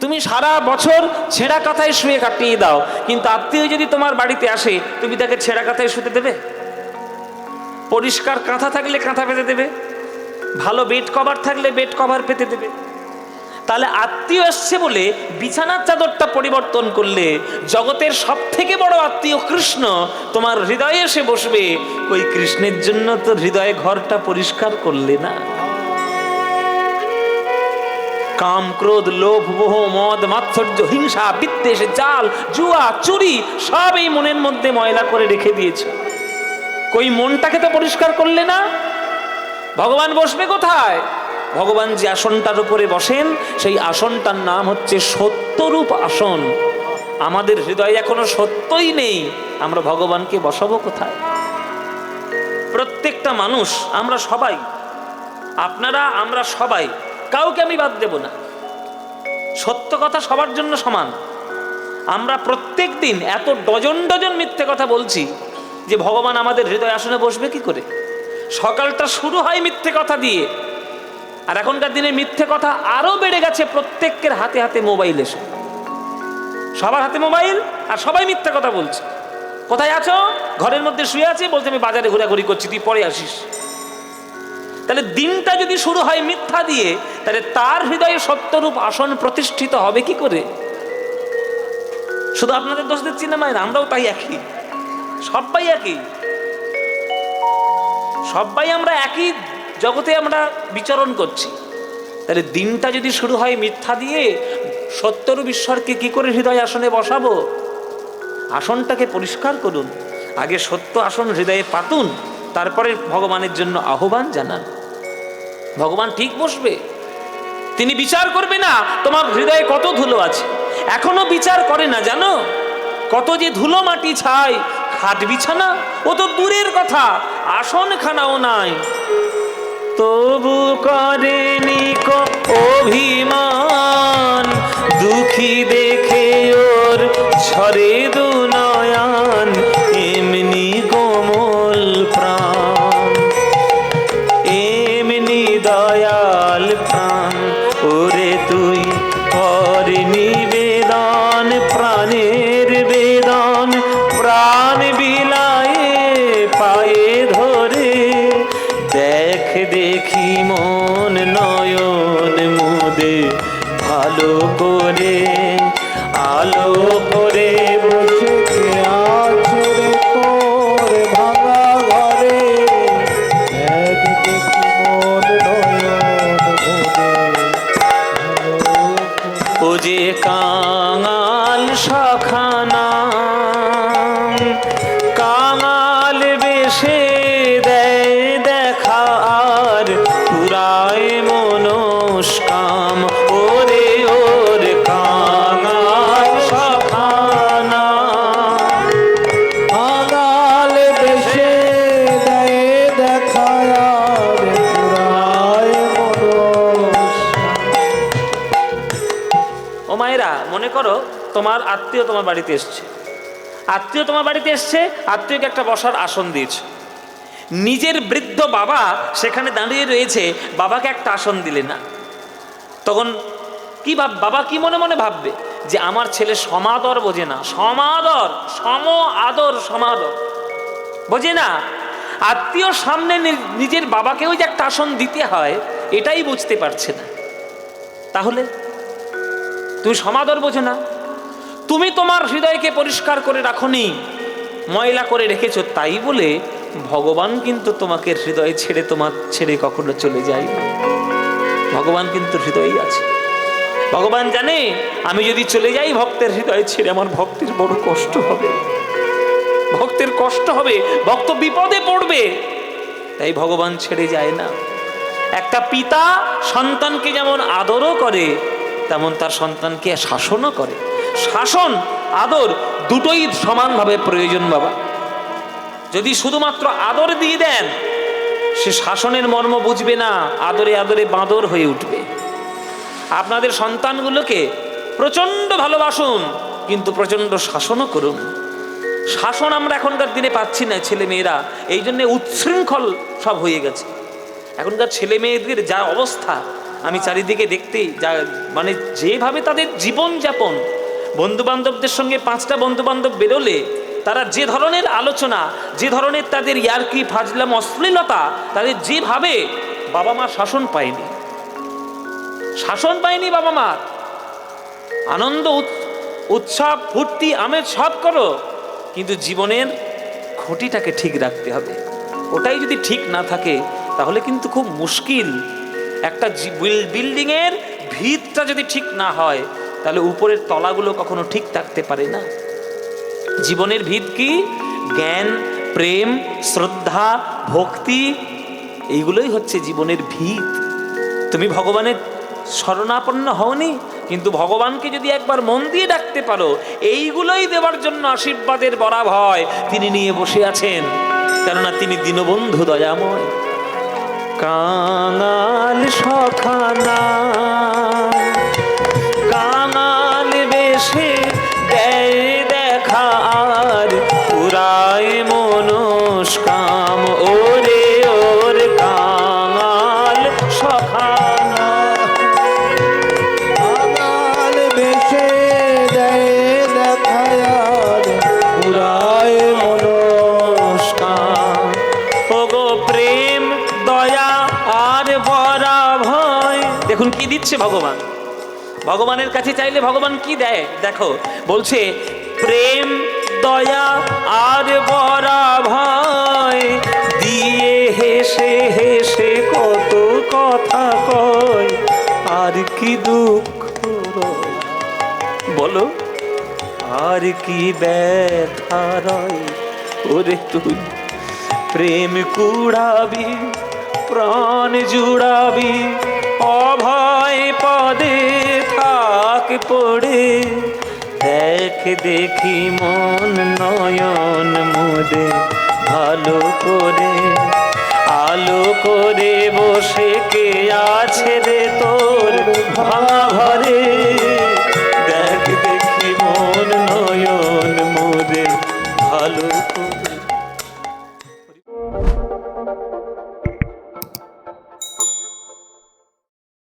তুমি সারা বছর ছেঁড়া কাঁথায় শুয়ে কাটিয়ে দাও, কিন্তু আত্মীয় যদি তোমার বাড়িতে আসে তুমি তাকে ছেঁড়া কাঁথায় শুতে দেবে? পরিষ্কার কাঁথা থাকলে কাঁথা পেতে দেবে, ভালো বেড কভার থাকলে বেড কভার পেতে দেবে। তাহলে আত্মীয় এসছে বলে বিছানার চাদরটা পরিবর্তন করলে জগতের সব থেকে বড় আত্মীয় কৃষ্ণ তোমার হৃদয়ে এসে বসবে, ওই কৃষ্ণের জন্য তো হৃদয়ে ঘরটা পরিষ্কার করলে না। কাম, ক্রোধ, লোভ, মোহ, মদ, মাৎসর্য, হিংসা, বিদ্বেষ, জাল, জুয়া, চুরি সব এই মনের মধ্যে ময়লা করে রেখে দিয়েছে। কই মনটাকে তো পরিষ্কার করলে না। ভগবান বসবে কোথায়? ভগবান যে আসনটার উপরে বসেন সেই আসনটার নাম হচ্ছে সত্যরূপ আসন। আমাদের হৃদয়ে এখনো সত্যই নেই, আমরা ভগবানকে বসাবো কোথায়? প্রত্যেকটা মানুষ, আমরা সবাই, আপনারা আমরা সবাই, কাউকে আমি বাদ দেব না। সত্য কথা সবার জন্য সমান। আমরা প্রত্যেক দিন এত ডজন ডজন মিথ্যে কথা বলছি যে ভগবান আমাদের হৃদয় আসনে বসবে কি করে? সকালটা শুরু হয় মিথ্যে কথা দিয়ে, আর এখনকার দিনে মিথ্যে কথা আরো বেড়ে গেছে। প্রত্যেকের হাতে হাতে মোবাইল এসে, সবার হাতে মোবাইল, আর সবাই মিথ্যে কথা বলছে। কোথায় আছো? ঘরের মধ্যে শুয়ে আছে, বলছে আমি বাজারে ঘোরাঘুরি করছি, তুই পরে আসিস। তাহলে দিনটা যদি শুরু হয় মিথ্যা দিয়ে, তাহলে তার হৃদয়ে সত্যরূপ আসন প্রতিষ্ঠিত হবে কি করে? শুধু আপনাদের দোষ দিচ্ছি না মায়ের, আমরাও তাই একই, সবাই একই, সবাই আমরা একই জগতে আমরা বিচরণ করছি। তাহলে দিনটা যদি শুরু হয় মিথ্যা দিয়ে, সত্যরূপ ঈশ্বরকে কি করে হৃদয় আসনে বসাবো? আসনটাকে পরিষ্কার করুন, আগে সত্য আসন হৃদয়ে পাতুন, তারপরে ভগবানের জন্য আহ্বান জানান। ভগবান ঠিক বসবে, তিনি বিচার করবে না তোমার হৃদয়ে কত ধুলো আছে। এখনো বিচার করে না, জানো কত যে ধুলো মাটি ছাই। খাট বিছানা ও তো দূরের কথা, আসন খানাও নাই। তবু করেনি অভিমান, দুঃখী দেখে ওর ঝরে দু নয়ন, এমনি কোমল প্রাণ, এমনি দয়াল প্রাণ, ওরে তুই কর নিবেদন, প্রাণের বেদন, প্রাণ বিলায়ে পায়ে ধরে, দেখ দেখি মন নয়ন মুদে, ভালো করে আলো করে বসে আছে রে তোর ভাঙা ঘরে, দেখ দেখি মন নয়ন মুদে, ও যে কাঙাল সখানা, কাঙাল বেশে দেয় দেখা আর পুরায় মনস্কাম, ওরে ওর কাঙাল সখানা, কাঙাল বেশে দেয় দেখা আর পুরায় মনস্কাম। ও মায়েরা, মনে করো তোমার আত্মীয় তোমার বাড়িতে এসছে, আত্মীয় তোমার বাড়িতে এসছে, আত্মীয়কে একটা বসার আসন দিয়েছে। নিজের বৃদ্ধ বাবা সেখানে দাঁড়িয়ে রয়েছে, বাবাকে একটা আসন দিলে না, তখন কি বাবা কি মনে মনে ভাববে? যে আমার ছেলে সমাদর বোঝে না, সমাদর, সম আদর, সমাদর বোঝে না। আত্মীয় সামনে নিজের বাবাকেও যে একটা আসন দিতে হয় এটাই বুঝতে পারছে না। তাহলে তুমি সমাদর বোঝো না, তুমি তোমার হৃদয়কে পরিষ্কার করে রাখোনি, ময়লা করে রেখেছো, তাই বলে ভগবান কিন্তু তোমাকে হৃদয় ছেড়ে তোমার ছেড়ে কখনো চলে যায় না। ভগবান কিন্তু হৃদয়েই আছে। ভগবান জানে আমি যদি চলে যাই ভক্তের হৃদয় ছেড়ে, আমার ভক্তের বড় কষ্ট হবে, ভক্তের কষ্ট হবে, ভক্ত বিপদে পড়বে, তাই ভগবান ছেড়ে যায় না। একটা পিতা সন্তানকে যেমন আদরও করে, তেমন তার সন্তানকে শাসনও করে। শাসন আদর দুটোই সমানভাবে প্রয়োজন বাবা। যদি শুধুমাত্র আদর দিয়ে দেন, সে শাসনের মর্ম বুঝবে না, আদরে আদরে বাঁদর হয়ে উঠবে। আপনাদের সন্তানগুলোকে প্রচণ্ড ভালোবাসুন, কিন্তু প্রচণ্ড শাসনও করুন। শাসন আমরা এখনকার দিনে পাচ্ছি না, ছেলে মেয়েরা এই জন্য উচ্ছৃঙ্খল সব হয়ে গেছে। এখনকার ছেলে মেয়েদের যা অবস্থা, আমি চারিদিকে দেখতেই যা, মানে যেভাবে তাদের জীবনযাপন, বন্ধু বান্ধবদের সঙ্গে 5টা বন্ধু বান্ধব বেরোলে তারা যে ধরনের আলোচনা, যে ধরনের তাদের ইয়ার্কি ফাজলাম অশ্লীলতা, তাদের যেভাবে, বাবা মা শাসন পায়নি, শাসন পায়নি বাবা মা। আনন্দ উৎসব ফুর্তি আমেজ সব করো, কিন্তু জীবনের খুঁটিটাকে ঠিক রাখতে হবে। ওটাই যদি ঠিক না থাকে তাহলে কিন্তু খুব মুশকিল। একটা বিল্ডিংয়ের ভিতটা যদি ঠিক না হয় তাহলে উপরের তলাগুলো কখনো ঠিক থাকতে পারে না। জীবনের ভিত কি? জ্ঞান, প্রেম, শ্রদ্ধা, ভক্তি, এইগুলোই হচ্ছে জীবনের ভিত। তুমি ভগবানের শরণাপন্ন হওনি, কিন্তু ভগবানকে যদি একবার মন দিয়ে ডাকতে পারো, এইগুলোই দেওয়ার জন্য আশীর্বাদের বরাব হয় তিনি নিয়ে বসে আছেন, কেননা তিনি দীনবন্ধু দয়াময়। কাঙাল সখানা কাঙাল বেশে দেয় দেখা আর পুরায় মনস্কাম, ওরে ওর কাঙাল সখানা। কাঙাল বেশে দেয় দেখা আর পুরায় মনস্কাম। ওগো প্রেম দয়া আর ভরা ভয়। দেখুন কি দিচ্ছে ভগবান। ভগবানের কাছে চাইলে ভগবান কি দেয় দেখো, বলছে প্রেম দয়া আর ভরা ভয়, দিয়ে হেসে হেসে কত কথা কয়, আর কি দুঃখ রয়, বলো আর কি ব্যথা রয়। ওরে তুই প্রেম কুড়াবি, প্রাণ জুড়াবি, অভয় পদে থাক পড়ে, দেখ দেখি মন নয়ন মুদে, ভালো করে আলো করে বসে কে আছে রে তোর ভাঙা ঘরে, দেখ দেখি মন নয়ন মুদে, ভালো করে।